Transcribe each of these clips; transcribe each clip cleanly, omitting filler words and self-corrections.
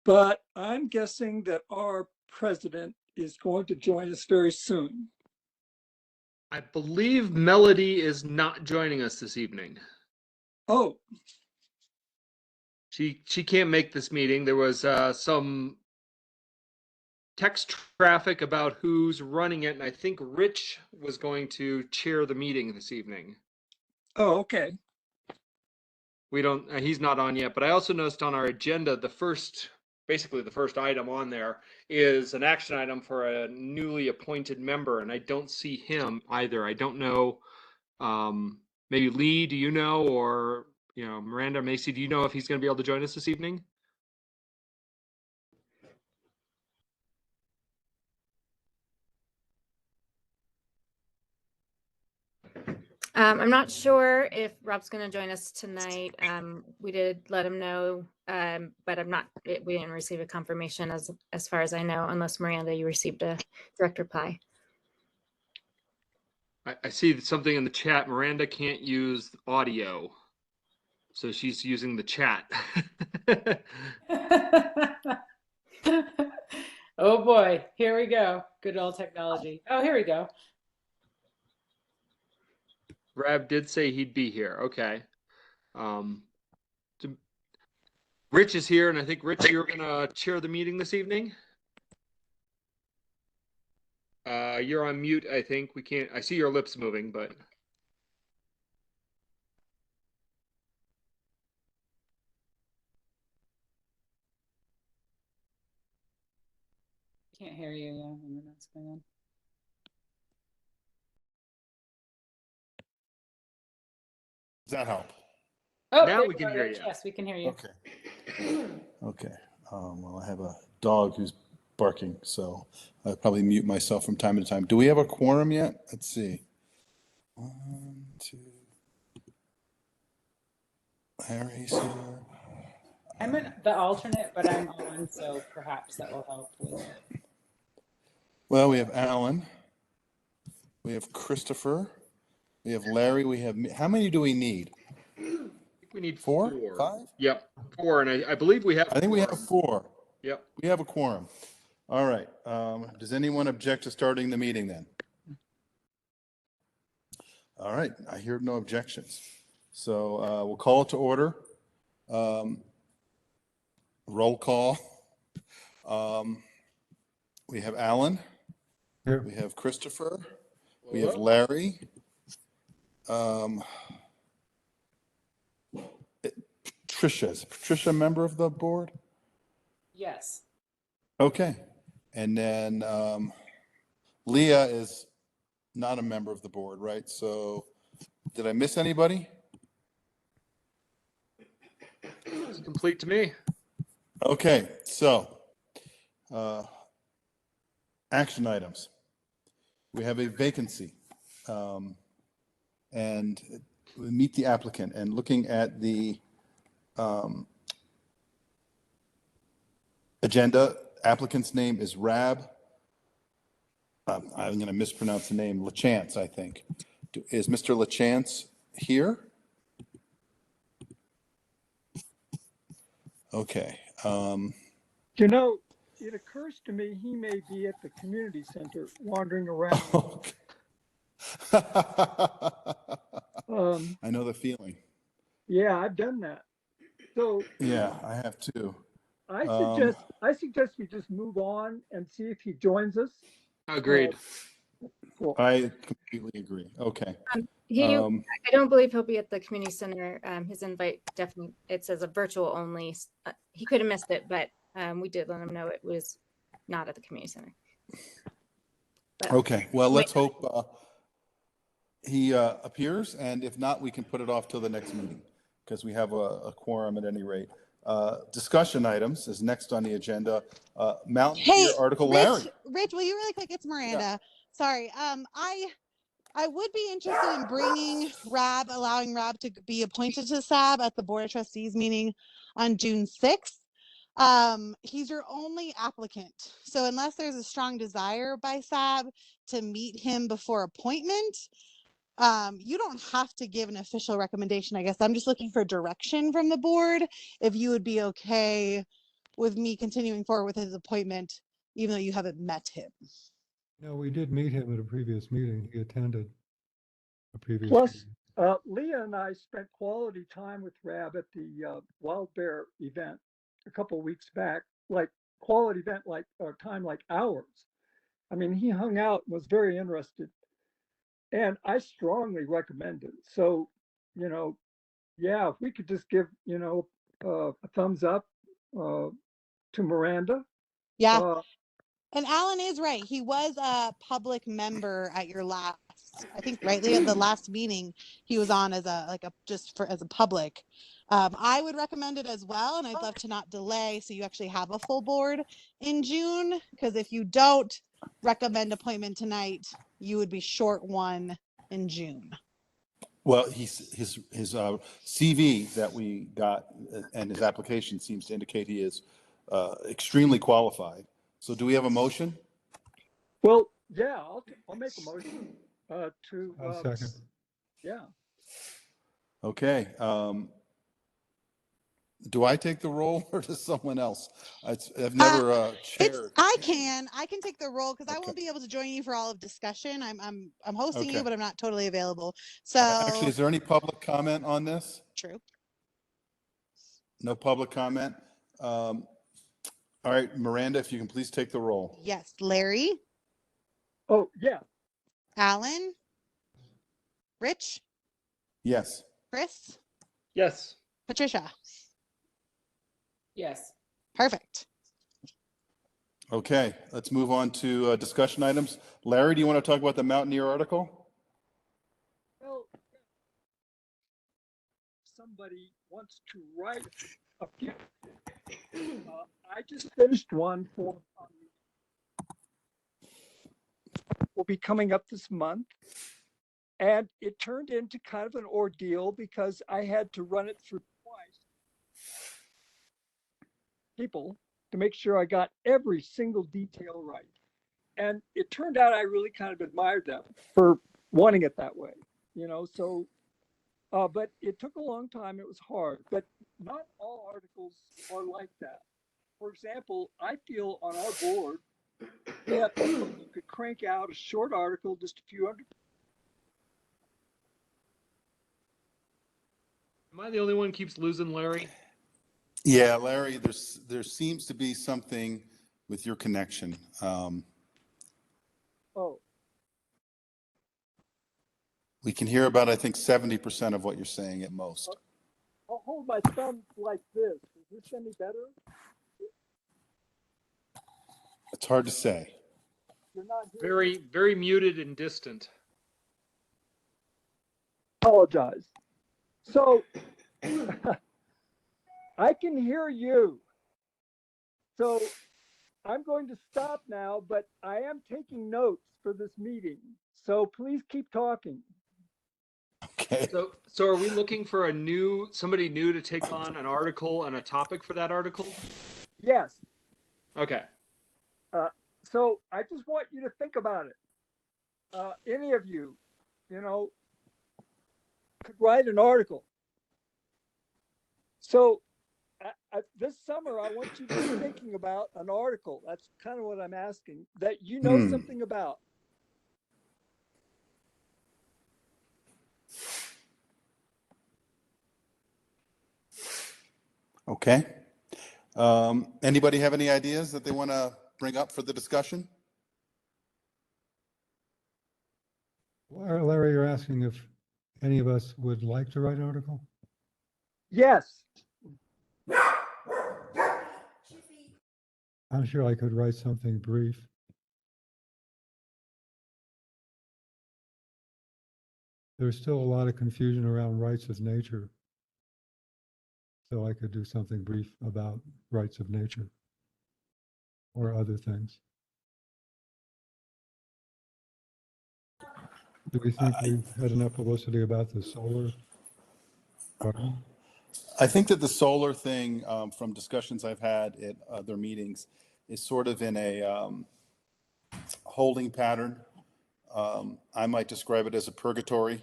but I'm guessing that our president is going to join us very soon. I believe Melody is not joining us this evening. Oh, She can't make this meeting. There was some text traffic about who's running it, and I think Rich was going to chair the meeting this evening. oh, okay. We don't, he's not on yet, but I also noticed on our agenda, basically the first item on there is an action item for a newly appointed member, and I don't see him either. I don't know, maybe Lee, do you know, or, Miranda, Macy, do you know if he's going to be able to join us this evening? I'm not sure if Rob's going to join us tonight. We did let him know, but we didn't receive a confirmation as far as I know, unless Miranda, you received a direct reply. I see something in the chat. Miranda can't use audio, so she's using the chat. Oh boy, here we go. Good old technology. Oh, here we go. Rab did say he'd be here. Okay. Rich is here, and I think, Rich, you're going to chair the meeting this evening. You're on mute, I think. I see your lips moving, but. Can't hear you. Yeah, I don't know what's going on. Does that help? Oh, now we can hear you. Yes, we can hear you. Okay. Okay. Well, I have a dog who's barking, so I'll probably mute myself from time to time. Do we have a quorum yet? Let's see. 1, 2. Harry's here. I'm the alternate, but I'm on, so perhaps that will help with it. Well, we have Alan. We have Christopher. We have Larry. We have me. How many do we need? I think we need 4? 4. 5? Yep, 4, and I believe we have. I think we have 4. Yep. We have a quorum. All right. Does anyone object to starting the meeting then? All right. I hear no objections. So we'll call it to order. Roll call. We have Alan. Here. We have Christopher. We have Larry. Patricia. Is Patricia a member of the board? Yes. Okay. And then Leah is not a member of the board, right? So did I miss anybody? It's complete to me. Okay. So action items. We have a vacancy and we meet the applicant, and looking at the agenda, applicant's name is Rab. I'm going to mispronounce the name, LaChance, I think. Is Mr. LaChance here? Okay. It occurs to me he may be at the community center wandering around. I know the feeling. Yeah, I've done that. So yeah, I have too. I suggest we just move on and see if he joins us. Agreed. Cool. I completely agree. Okay. I don't believe he'll be at the community center. His invite definitely, it says a virtual only. He could have missed it, but we did let him know it was not at the community center. But, okay. Well, let's hope he appears, and if not, we can put it off till the next meeting because we have a quorum at any rate. Discussion items is next on the agenda. Mountain Deer article. Larry. Rich, will you really quick? It's Miranda. Yeah. Sorry. I would be interested in bringing allowing Rab to be appointed to SAB at the Board of Trustees meeting on June 6th. He's your only applicant. So unless there's a strong desire by SAB to meet him before appointment, you don't have to give an official recommendation. I guess I'm just looking for direction from the board. If you would be okay with me continuing forward with his appointment, even though you haven't met him. No, we did meet him at a previous meeting. He attended a previous Plus, meeting. Leah and I spent quality time with Rab at the Wild Bear event a couple of weeks back, like quality event, like time like hours. I mean, he hung out, was very interested, and I strongly recommend it. So, yeah, if we could just give, a thumbs up to Miranda. Yeah. Uh, And Alan is right. He was a public member at your last, I think rightly at the last meeting he was on as as a public. I would recommend it as well. And I'd love to not delay. So you actually have a full board in June, because if you don't recommend appointment tonight, you would be short one in June. Well, his CV that we got and his application seems to indicate he is extremely qualified. So do we have a motion? well, yeah, I'll make a motion to, I'll second. yeah. Okay. Do I take the role or does someone else? I've never chaired. I can take the role because I Okay. won't be able to join you for all of discussion. I'm hosting Okay. you, but I'm not totally available. So Actually, is there any public comment on this? true. No public comment. All right, Miranda, if you can please take the roll. Yes, Larry, Oh, yeah. Alan, Rich, Yes. Chris, Yes. Patricia. Yes. Perfect. Okay, let's move on to discussion items. Larry, do you want to talk about the Mountaineer article? Well, somebody wants to write a few. I just finished one for will be coming up this month, and it turned into kind of an ordeal because I had to run it through twice people to make sure I got every single detail right. And it turned out I really kind of admired them for wanting it that way, so but it took a long time. It was hard, but not all articles are like that. For example, I feel on our board that you could crank out a short article, just a few hundred. Am I the only one who keeps losing Larry? Yeah, Larry, there seems to be something with your connection. Oh, We can hear about, I think, 70% of what you're saying at most. I'll hold my thumb like this. Is this any better? It's hard to say. You're not hearing. Very, very muted and distant. Apologize. So I can hear you. So I'm going to stop now, but I am taking notes for this meeting. So please keep talking. Okay. So are we looking for somebody new to take on an article and a topic for that article? Yes. Okay. So I just want you to think about it. Any of you, could write an article. So this summer, I want you to be thinking about an article. That's kind of what I'm asking, that you know something about. Okay. Anybody have any ideas that they want to bring up for the discussion? Larry, you're asking if any of us would like to write an article? Yes. I'm sure I could write something brief. There's still a lot of confusion around rights of nature. So I could do something brief about rights of nature or other things. Do we think we've had enough publicity about the solar garden? I think that the solar thing, from discussions I've had at other meetings, is sort of in a holding pattern. I might describe it as a purgatory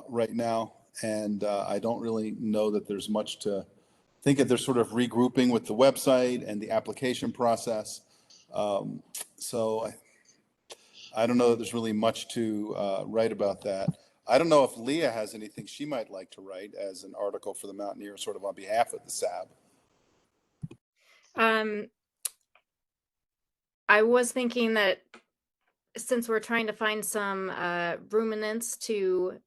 right now, and I don't really know that there's much to think that they're sort of regrouping with the website and the application process. So I don't know that there's really much to write about that. I don't know if Leah has anything she might like to write as an article for the Mountaineer, sort of on behalf of the SAB. I was thinking that since we're trying to find some ruminants to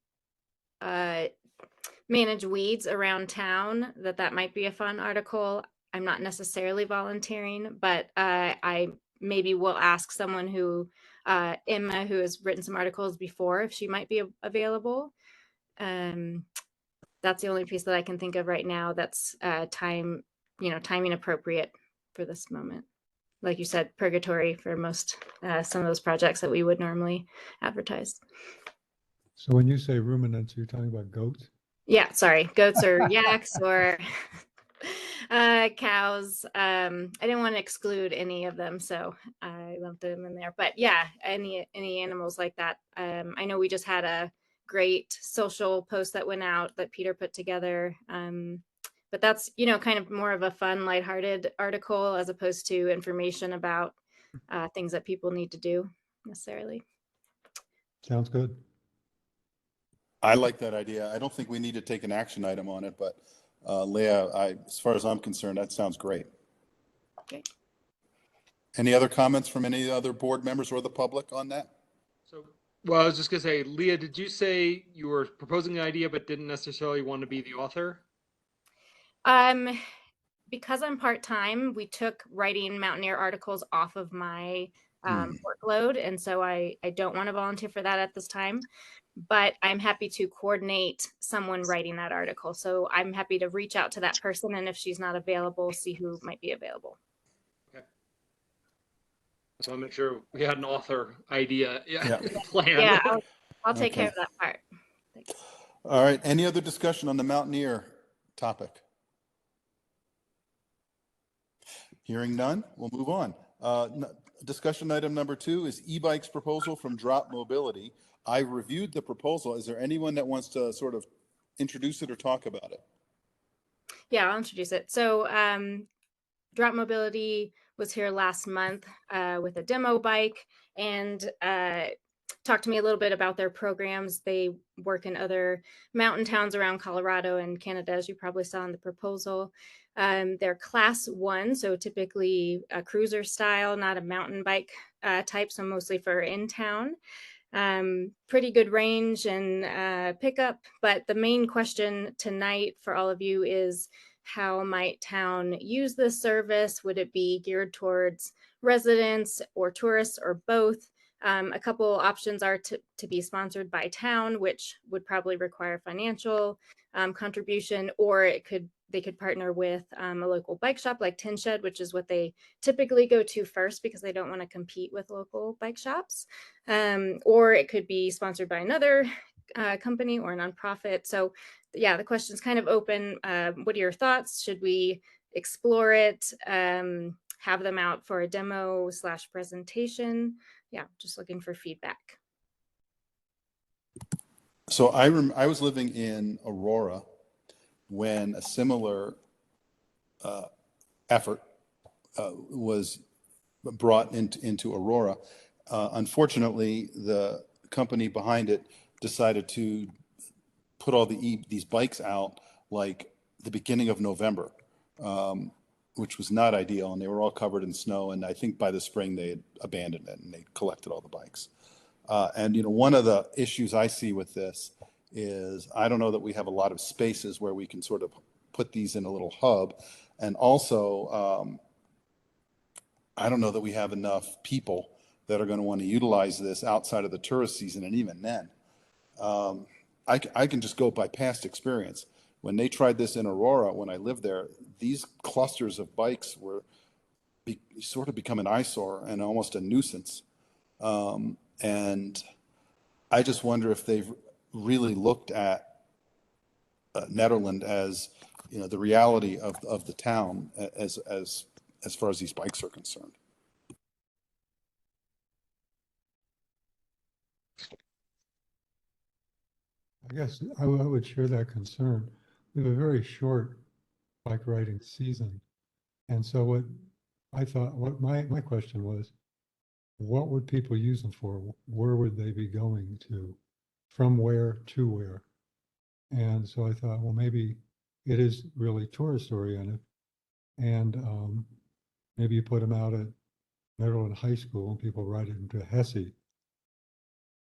manage weeds around town, that might be a fun article. I'm not necessarily volunteering, but I maybe will ask someone who, Emma, who has written some articles before, if she might be available. That's the only piece that I can think of right now that's timing appropriate for this moment. Like you said, purgatory for most, some of those projects that we would normally advertise. So when you say ruminants, you're talking about goats? Yeah, sorry, goats or yaks or cows. I didn't want to exclude any of them, so I lumped them in there. But yeah, any animals like that. I know we just had a great social post that went out that Peter put together. But that's, kind of more of a fun, lighthearted article as opposed to information about things that people need to do necessarily. Sounds good. I like that idea. I don't think we need to take an action item on it, but Leah, as far as I'm concerned, that sounds great. Okay. Any other comments from any other board members or the public on that? So, well, I was just gonna say, Leah, did you say you were proposing the idea but didn't necessarily want to be the author? Because I'm part-time, we took writing Mountaineer articles off of my workload. And so I don't want to volunteer for that at this time, but I'm happy to coordinate someone writing that article. So I'm happy to reach out to that person. And if she's not available, see who might be available. Okay. So I'll make sure we had an author idea plan. Yeah, I'll take care of that part. Thanks. All right. Any other discussion on the Mountaineer topic? Hearing none, we'll move on. Discussion item number 2 is e-bikes proposal from Drop Mobility. I reviewed the proposal. Is there anyone that wants to sort of introduce it or talk about it? Yeah, I'll introduce it. So Drop Mobility was here last month with a demo bike and talked to me a little bit about their programs. They work in other mountain towns around Colorado and Canada, as you probably saw in the proposal. They're class 1, so typically a cruiser style, not a mountain bike type, so mostly for in town. Pretty good range and pickup, but the main question tonight for all of you is, how might town use this service? Would it be geared towards residents or tourists or both? A couple options are to be sponsored by town, which would probably require financial contribution, or they could partner with a local bike shop like Tin Shed, which is what they typically go to first because they don't want to compete with local bike shops. Or it could be sponsored by another company or a nonprofit. So yeah, the question's kind of open. What are your thoughts? Should we explore it? Have them out for a demo / presentation? Yeah, just looking for feedback. So I was living in Aurora when a similar effort was brought into Aurora. Unfortunately, the company behind it decided to put all these bikes out like the beginning of November, which was not ideal, and they were all covered in snow. And I think by the spring they had abandoned it and they collected all the bikes. And one of the issues I see with this is I don't know that we have a lot of spaces where we can sort of put these in a little hub, and also I don't know that we have enough people that are going to want to utilize this outside of the tourist season. And even then, I can just go by past experience. When they tried this in Aurora, when I lived there, these clusters of bikes were sort of become an eyesore and almost a nuisance. And I just wonder if they've really looked at Nederland as the reality of the town as far as these bikes are concerned. I guess I would share that concern. We have a very short bike riding season. And so what I thought, what my question was, what would people use them for? Where would they be going to? From where to where? And so I thought, well, maybe it is really tourist oriented. And maybe you put them out at Nederland High School and people ride it into Hesse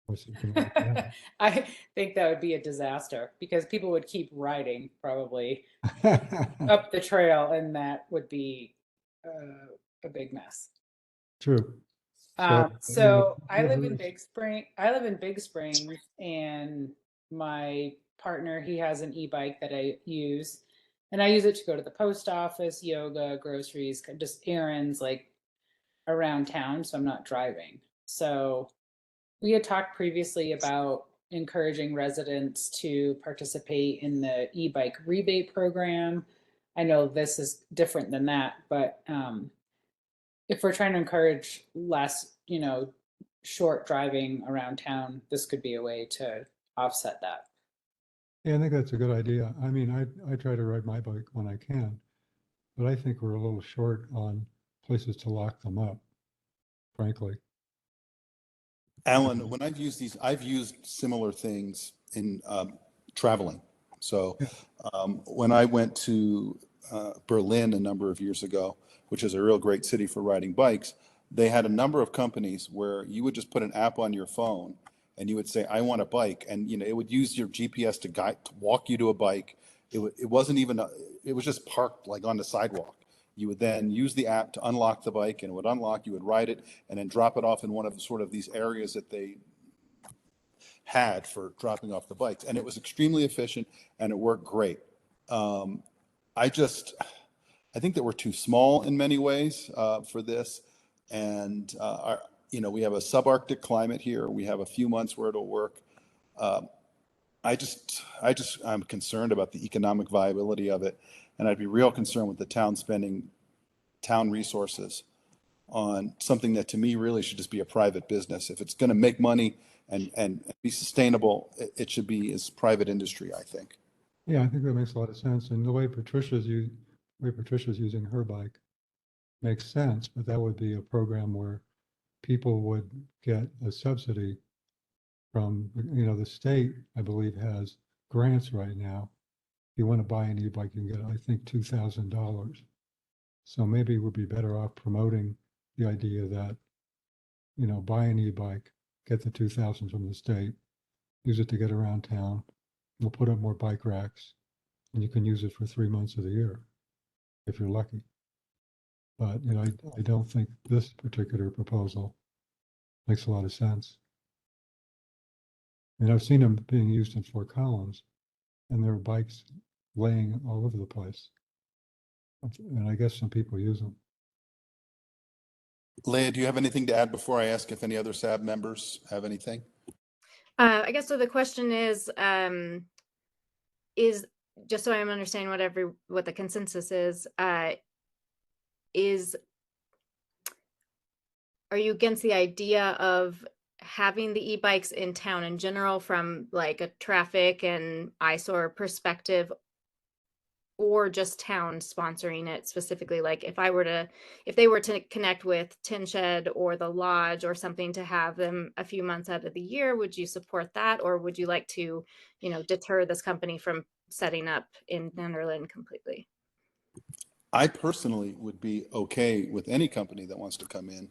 or something like I think that would be a disaster because people would keep riding probably that. up the trail, and that would be a big mess. True. So I yeah, live in there is- Big Spring. I live in Big Springs, and my partner, he has an e-bike that I use, and I use it to go to the post office, yoga, groceries, just errands like around town. So I'm not driving. So we had talked previously about encouraging residents to participate in the e-bike rebate program. I know this is different than that, but if we're trying to encourage less, short driving around town, this could be a way to offset that. Yeah, I think that's a good idea. I mean, I try to ride my bike when I can, but I think we're a little short on places to lock them up, frankly. Alan, when I've used similar things in traveling. So Yeah. when I went to Berlin a number of years ago, which is a real great city for riding bikes, they had a number of companies where you would just put an app on your phone and you would say, I want a bike. And, it would use your GPS to walk you to a bike. It wasn't even, it was just parked like on the sidewalk. You would then use the app to unlock the bike, and it would unlock, you would ride it and then drop it off in one of the sort of these areas that they had for dropping off the bikes. And it was extremely efficient and it worked great. I think that we're too small in many ways for this. And, we have a subarctic climate here. We have a few months where it'll work. I'm concerned about the economic viability of it. And I'd be real concerned with the town spending town resources on something that to me really should just be a private business. If it's going to make money and be sustainable, it should be as private industry, I think. Yeah, I think that makes a lot of sense. And the way Patricia's using her bike makes sense, but that would be a program where people would get a subsidy from, the state, I believe, has grants right now. If you want to buy an e-bike, you can get, I think, $2,000. So maybe we'd be better off promoting the idea that, buy an e-bike, get the 2,000 from the state, use it to get around town. We'll put up more bike racks, and you can use it for 3 months of the year if you're lucky. But I don't think this particular proposal makes a lot of sense. And I've seen them being used in Fort Collins, and there are bikes laying all over the place. And I guess some people use them. Leah, do you have anything to add before I ask if any other SAB members have anything? I guess so. The question is just so I'm understanding what the consensus is are you against the idea of having the e-bikes in town in general from like a traffic and eyesore perspective, or just town sponsoring it specifically? Like if they were to connect with Tin Shed or the Lodge or something to have them a few months out of the year, would you support that? Or would you like to, deter this company from setting up in Nederland completely? I personally would be okay with any company that wants to come in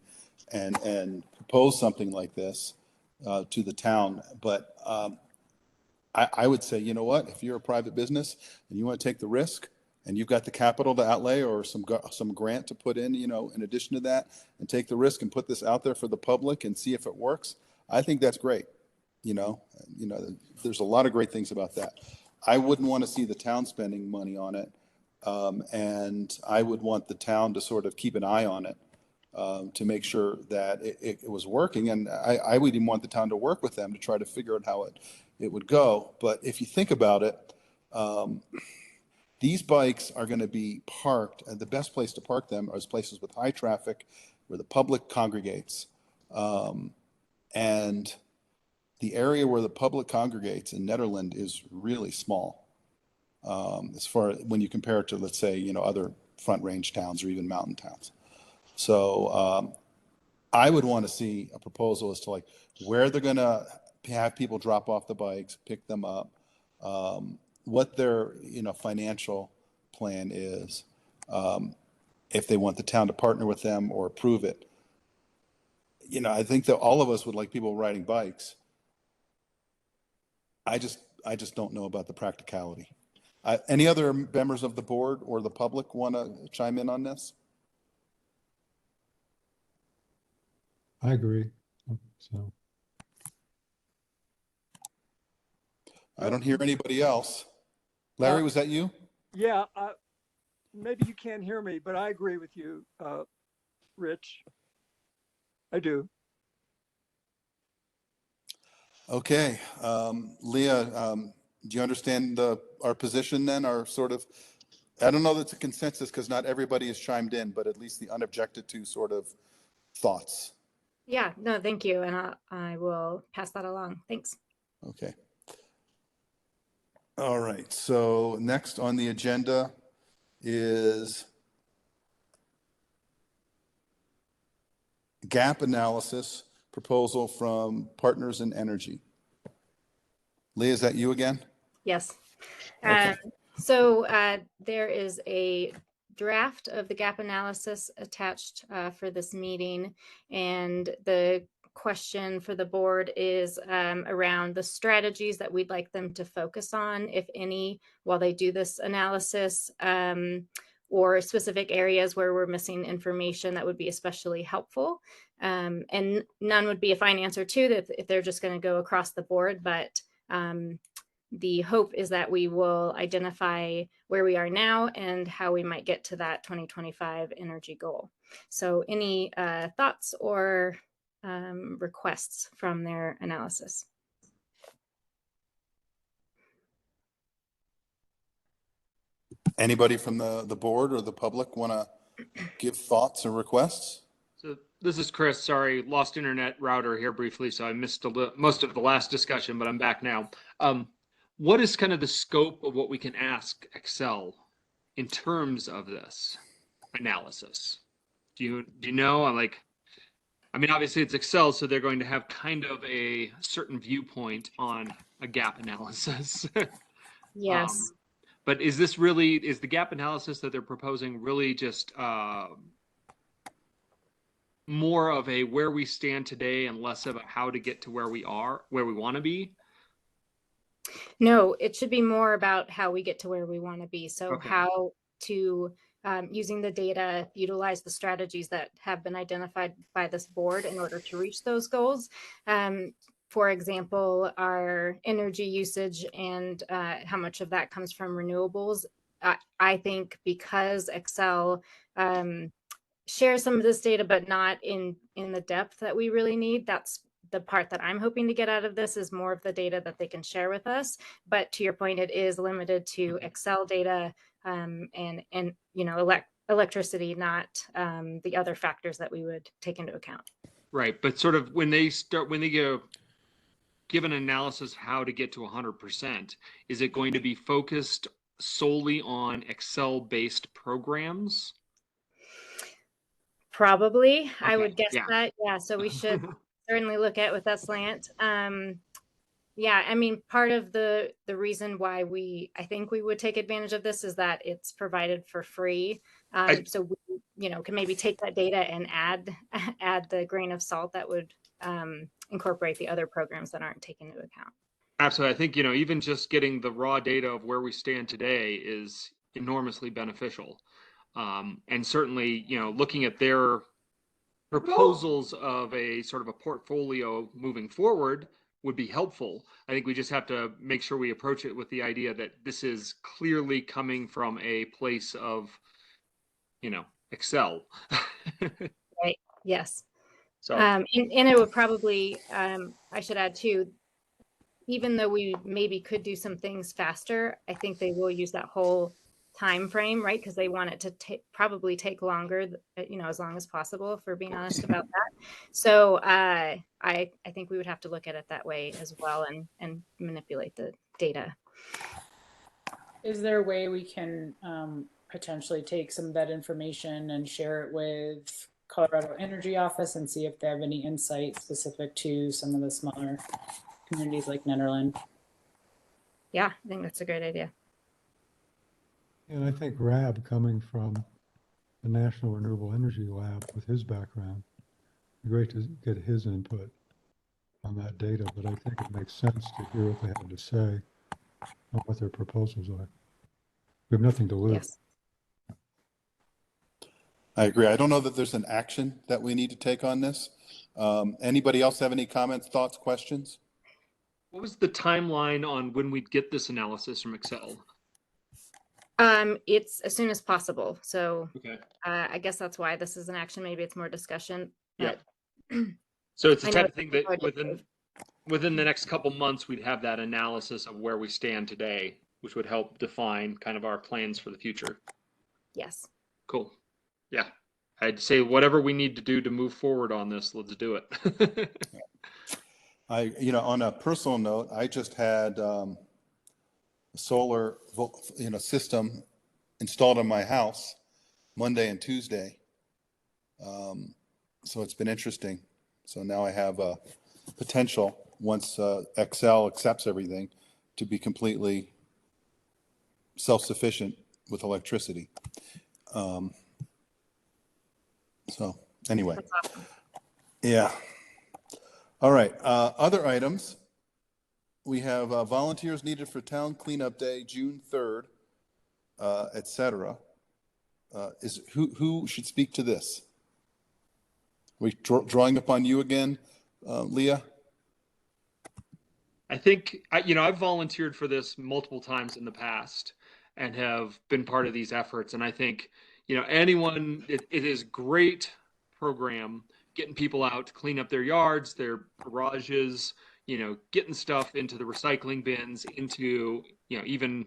and propose something like this to the town. But I would say, you know what, if you're a private business and you want to take the risk and you've got the capital to outlay or some grant to put in, in addition to that, and take the risk and put this out there for the public and see if it works, I think that's great. There's a lot of great things about that. I wouldn't want to see the town spending money on it. And I would want the town to sort of keep an eye on it to make sure that it was working. And I would even want the town to work with them to try to figure out how it would go. But if you think about it, these bikes are going to be parked, and the best place to park them is places with high traffic where the public congregates. And the area where the public congregates in Nederland is really small. as far as when you compare it to, let's say, you know, other front range towns or even mountain towns. So I would want to see a proposal as to like where they're going to have people drop off the bikes, pick them up, what their, you know, financial plan is, if they want the town to partner with them or approve it. You know, I think that all of us would like people riding bikes. I just don't know about the practicality. Any other members of the board or the public want to chime in on this? I agree. So I don't hear anybody else. Larry, was that you? Yeah, maybe you can't hear me, but I agree with you, Rich. I do. Okay, Leah, do you understand our position then, our sort of, I don't know that's a consensus because not everybody has chimed in, but at least the unobjected to sort of thoughts. Yeah, no, thank you. And I will pass that along. Thanks. Okay. All right, so next on the agenda is gap analysis proposal from Partners in Energy. Leah, is that you again? Yes. Okay. So there is a draft of the gap analysis attached for this meeting. And the question for the board is around the strategies that we'd like them to focus on, if any, while they do this analysis, or specific areas where we're missing information that would be especially helpful. And none would be a fine answer too, that if they're just going to go across the board, but the hope is that we will identify where we are now and how we might get to that 2025 energy goal. So any thoughts or requests from their analysis? Anybody from the board or the public want to give thoughts or requests? So this is Chris. Sorry, lost internet router here briefly, so I missed most of the last discussion, but I'm back now. What is kind of the scope of what we can ask Excel in terms of this analysis? Do you know? I mean, obviously it's Excel, so they're going to have kind of a certain viewpoint on a gap analysis. Yes. But is the gap analysis that they're proposing really just more of a where we stand today and less of a how to get to where we want to be? No, it should be more about how we get to where we want to be. So Okay. how to, using the data, utilize the strategies that have been identified by this board in order to reach those goals. For example, our energy usage and how much of that comes from renewables. I think because Excel shares some of this data, but not in the depth that we really need, that's the part that I'm hoping to get out of this, is more of the data that they can share with us. But to your point, it is limited to Excel data and you know, electricity, not the other factors that we would take into account. Right, but sort of when they give an analysis of how to get to 100%, is it going to be focused solely on Excel-based programs? Probably, Okay, I would guess yeah. that. Yeah, so we should certainly look at with that slant. Yeah, I mean, part of the reason why I think we would take advantage of this is that it's provided for free. So we, you know, can maybe take that data and add the grain of salt that would incorporate the other programs that aren't taken into account. Absolutely. I think, you know, even just getting the raw data of where we stand today is enormously beneficial. And certainly, you know, looking at their proposals of a sort of a portfolio moving forward would be helpful. I think we just have to make sure we approach it with the idea that this is clearly coming from a place of, you know, Excel. Right. Yes. So, and it would probably, I should add too, even though we maybe could do some things faster, I think they will use that whole time frame, right? Because they want it to probably take longer, you know, as long as possible, if we're being honest about that. So I think we would have to look at it that way as well and manipulate the data. Is there a way we can potentially take some of that information and share it with Colorado Energy Office and see if they have any insight specific to some of the smaller communities like Nederland? Yeah, I think that's a great idea. And I think Rab, coming from the National Renewable Energy Lab with his background, it'd be great to get his input on that data, but I think it makes sense to hear what they have to say on what their proposals are. We have nothing to lose. Yes. I agree. I don't know that there's an action that we need to take on this. Anybody else have any comments, thoughts, questions? What was the timeline on when we'd get this analysis from Excel? It's as soon as possible. So Okay. I guess that's why this is an action. Maybe it's more discussion. Yeah. But So it's the I know type of thing that it's hard to within the next couple months, we'd have that analysis of where we stand today, which would help define kind of our plans for the future. yes. Cool. Yeah. I'd say whatever we need to do to move forward on this, let's do it. On a personal note, I just had a solar, system installed on my house Monday and Tuesday. So it's been interesting. So now I have a potential, once Excel accepts everything, to be completely self-sufficient with electricity. So anyway, That's awesome. yeah. All right. Other items. We have volunteers needed for town cleanup day, June 3rd, et cetera. Who should speak to this? Are we drawing upon you again, Leah? I think, I've volunteered for this multiple times in the past and have been part of these efforts. And I think, anyone, it is a great program, getting people out to clean up their yards, their garages, getting stuff into the recycling bins, into, even,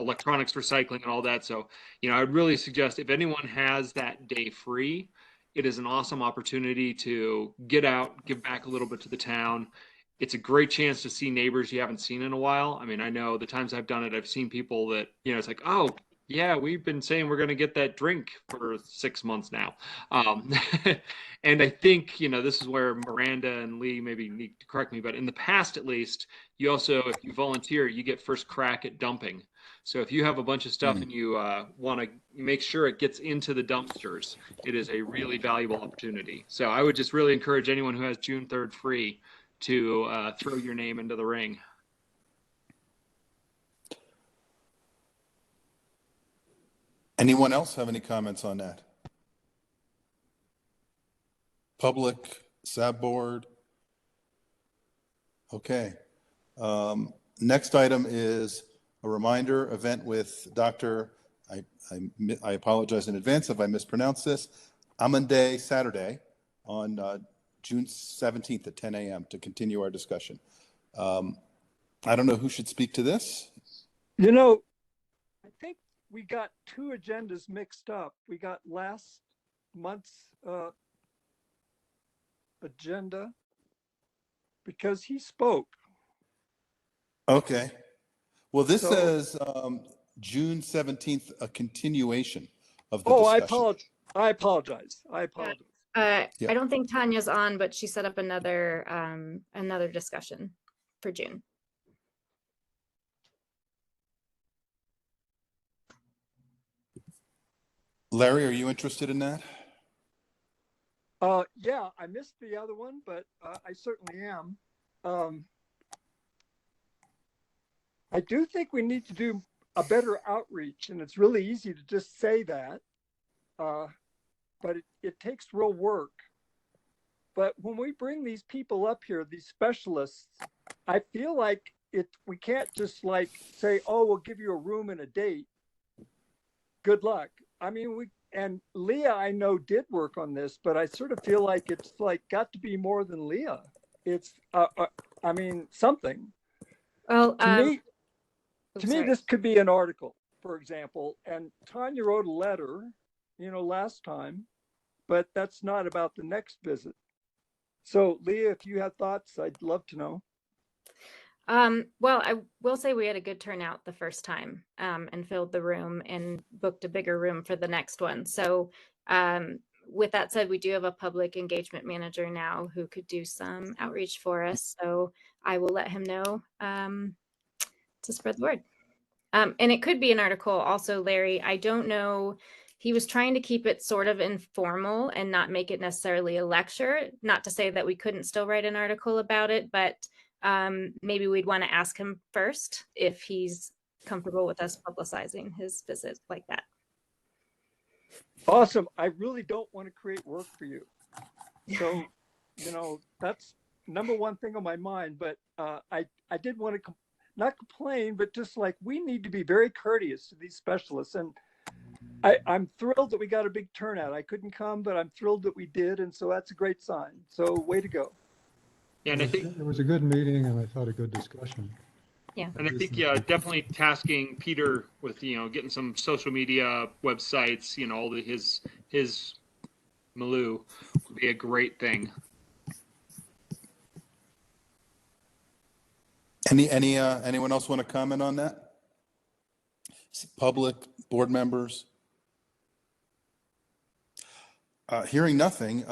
electronics recycling and all that. So, I'd really suggest if anyone has that day free, it is an awesome opportunity to get out, give back a little bit to the town. It's a great chance to see neighbors you haven't seen in a while. I mean, I know the times I've done it, I've seen people that, it's like, oh, yeah, we've been saying we're going to get that drink for 6 months now. And I think, this is where Miranda and Lee maybe need to correct me, but in the past, at least, you also, if you volunteer, you get first crack at dumping. So if you have a bunch of stuff and you want to make sure it gets into the dumpsters, it is a really valuable opportunity. So I would just really encourage anyone who has June 3rd free to throw your name into the ring. Anyone else have any comments on that? Public, SAB board? Okay. Next item is a reminder event with Dr. I apologize in advance if I mispronounce this, Amande Saturday on June 17th at 10 a.m. to continue our discussion. I don't know who should speak to this. I think we got two agendas mixed up. We got last month's agenda because he spoke. Okay. Well, this says June 17th, a continuation of the discussion. I apologize. I don't think Tanya's on, but she set up another discussion for June. Larry, are you interested in that? Yeah, I missed the other one, but I certainly am. I do think we need to do a better outreach, and it's really easy to just say that, but it takes real work. But when we bring these people up here, these specialists, I feel like we can't just say, oh, we'll give you a room and a date. Good luck. I mean, and Leah, I know, did work on this, but I sort of feel like it's got to be more than Leah. It's, something. Well, To me, this could be an article, for example, and Tanya wrote a letter, last time, but that's not about the next visit. So Leah, if you have thoughts, I'd love to know. Well, I will say we had a good turnout the first time, and filled the room and booked a bigger room for the next one. So, with that said, we do have a public engagement manager now who could do some outreach for us. So I will let him know, to spread the word. And it could be an article also, Larry. I don't know. He was trying to keep it sort of informal and not make it necessarily a lecture. Not to say that we couldn't still write an article about it, but maybe we'd want to ask him first if he's comfortable with us publicizing his visit like that. Awesome. I really don't want to create work for you. So, that's number one thing on my mind. But I did want to not complain, but just like we need to be very courteous to these specialists. And I'm thrilled that we got a big turnout. I couldn't come, but I'm thrilled that we did. And so that's a great sign. So way to go. Yeah, and I think It was a good meeting and I thought a good discussion. Yeah. And I think, yeah, definitely tasking Peter with, getting some social media websites, all his milieu would be a great thing. Anyone else want to comment on that? Public, board members? Hearing nothing,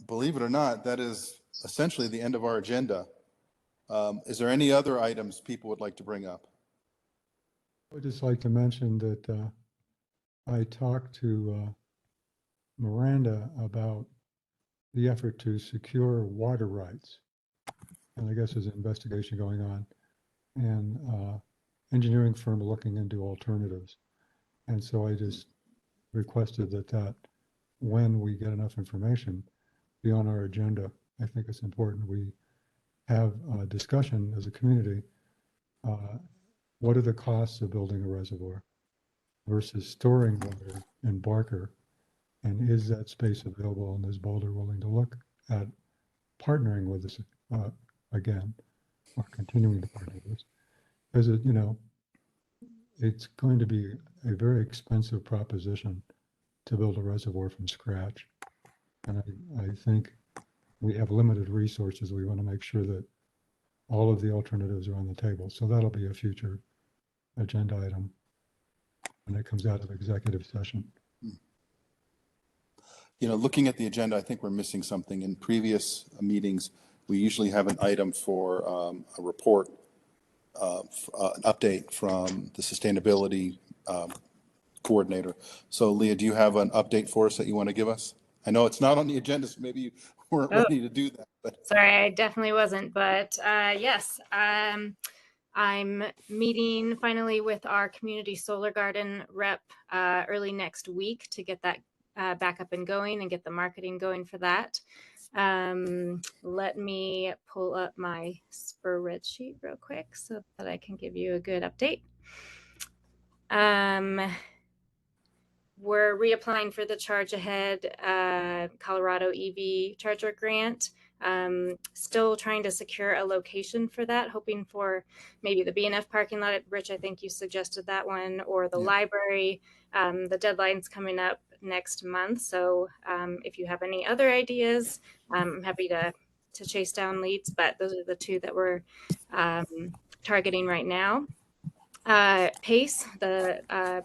believe it or not, that is essentially the end of our agenda. Is there any other items people would like to bring up? I would just like to mention that I talked to Miranda about the effort to secure water rights. And I guess there's an investigation going on, and engineering firm looking into alternatives. And so I just requested that when we get enough information, be on our agenda. I think it's important we have a discussion as a community. What are the costs of building a reservoir versus storing water in Barker? And is that space available? And is Boulder willing to look at partnering with us again, or continuing to partner with us? Because it's going to be a very expensive proposition to build a reservoir from scratch. And I think we have limited resources. We want to make sure that all of the alternatives are on the table. So that'll be a future agenda item when it comes out of executive session. Looking at the agenda, I think we're missing something. In previous meetings, we usually have an item for a report, an update from the sustainability coordinator. So Leah, do you have an update for us that you want to give us? I know it's not on the agenda, so maybe you weren't ready to do that. But Sorry, I definitely wasn't, but yes, I'm meeting finally with our community solar garden rep early next week to get that back up and going and get the marketing going for that. Let me pull up my spreadsheet real quick so that I can give you a good update. We're reapplying for the Charge Ahead Colorado EV Charger Grant. Still trying to secure a location for that, hoping for maybe the B&F parking lot. Rich, I think you suggested that one, or the library. The deadline's coming up next month. So if you have any other ideas, I'm happy to chase down leads, but those are the two that we're targeting right now. PACE, the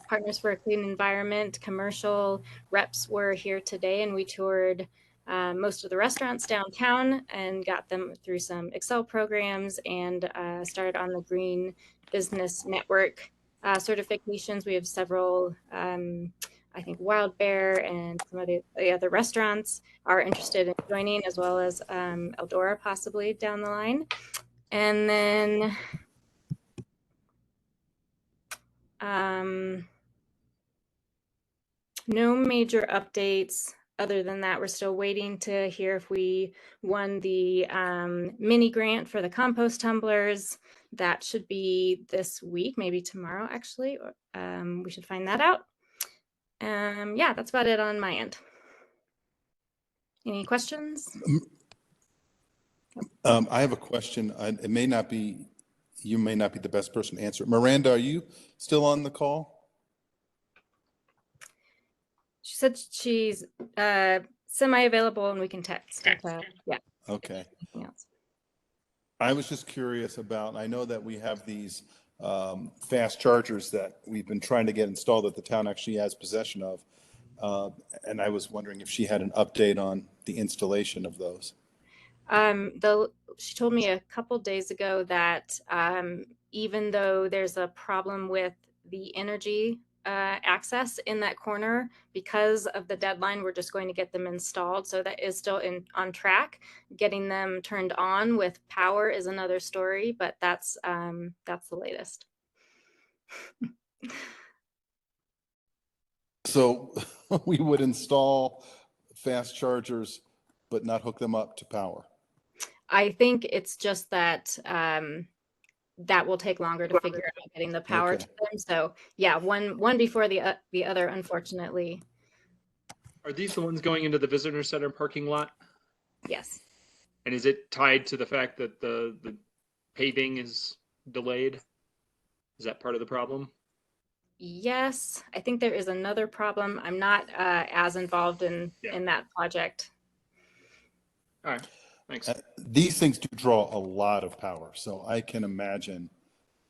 Partners for a Clean Environment commercial reps were here today, and we toured most of the restaurants downtown and got them through some Excel programs and started on the Green Business Network certifications. We have several, I think Wild Bear and some of the other restaurants are interested in joining, as well as Eldora possibly down the line. And then no major updates other than that. We're still waiting to hear if we won the mini grant for the compost tumblers. That should be this week, maybe tomorrow, actually. We should find that out. Yeah, that's about it on my end. Any questions? I have a question. It may not be, you may not be the best person to answer it. Miranda, are you still on the call? She said she's semi-available and we can text. Yeah. Okay. Anything else? I was just curious about, I know that we have these fast chargers that we've been trying to get installed that the town actually has possession of. And I was wondering if she had an update on the installation of those. She told me a couple days ago that even though there's a problem with the energy access in that corner, because of the deadline, we're just going to get them installed. So that is still on track. Getting them turned on with power is another story, but that's the latest. So we would install fast chargers, but not hook them up to power. I think it's just that that will take longer to figure out getting the power Okay. to them. So yeah, one before the other, unfortunately. Are these the ones going into the visitor center parking lot? Yes. And is it tied to the fact that the paving is delayed? Is that part of the problem? Yes, I think there is another problem. I'm not as involved in that project. All right, thanks. These things do draw a lot of power, so I can imagine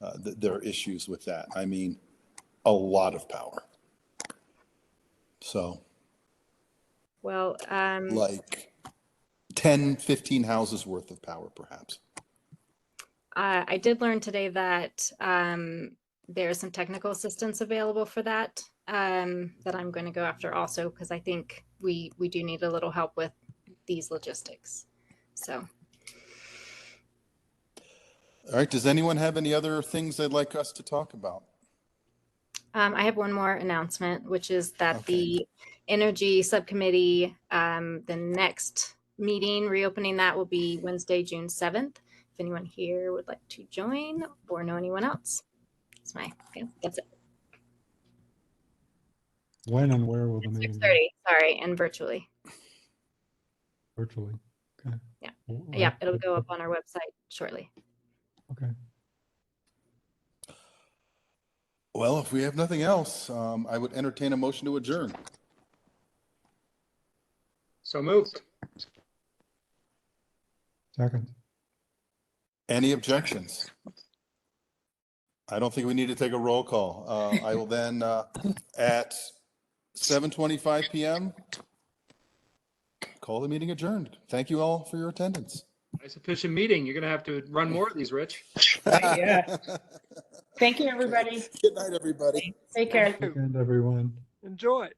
that there are issues with that. I mean, a lot of power. So Well, like 10, 15 houses worth of power, perhaps. I did learn today that there's some technical assistance available for that that I'm going to go after also, because I think we do need a little help with these logistics. So. All right, does anyone have any other things they'd like us to talk about? I have one more announcement, which is that Okay. the Energy Subcommittee, the next meeting, reopening that will be Wednesday, June 7th. If anyone here would like to join or know anyone else. That's it. When and where will the meeting 6:30, be? sorry, and virtually. Virtually. Okay. Yeah. Well, Yeah, it'll go up on our website shortly. Okay. Well, if we have nothing else, I would entertain a motion to adjourn. So moved. Second. Any objections? I don't think we need to take a roll call. I will then, at 7:25 p.m., call the meeting adjourned. Thank you all for your attendance. Nice efficient meeting. You're going to have to run more of these, Rich. Yeah. Thank you, everybody. Good night, everybody. Take care. Weekend, everyone. Enjoy.